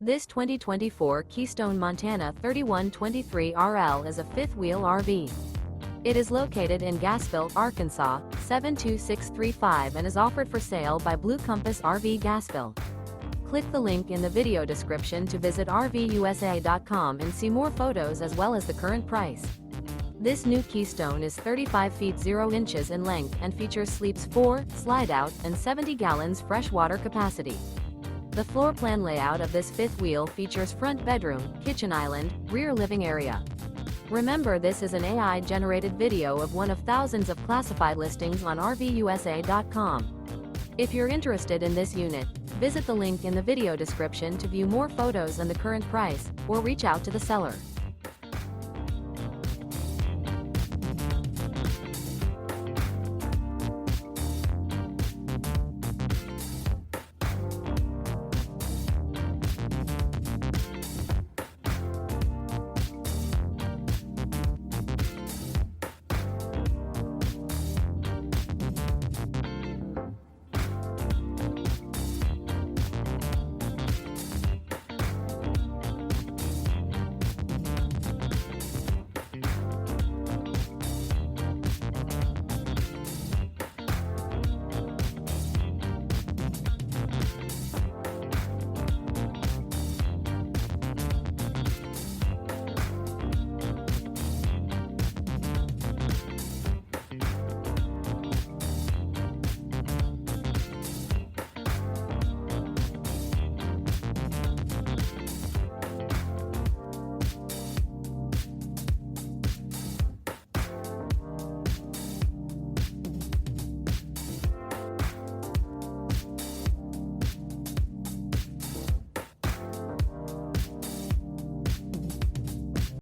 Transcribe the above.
This 2024 Keystone Montana 3123 RL is a fifth-wheel RV. It is located in Gassville, Arkansas, 72635 and is offered for sale by Blue Compass RV Gassville. Click the link in the video description to visit RVUSA.com and see more photos as well as the current price. This new Keystone is 35 feet 0 inches in length and features sleeps 4, slide-out, and 70 gallons fresh water capacity. The floor plan layout of this fifth wheel features front bedroom, kitchen island, rear living area. Remember, this is an AI-generated video of one of thousands of classified listings on RVUSA.com. If you're interested in this unit, visit the link in the video description to view more photos and the current price, or reach out to the seller.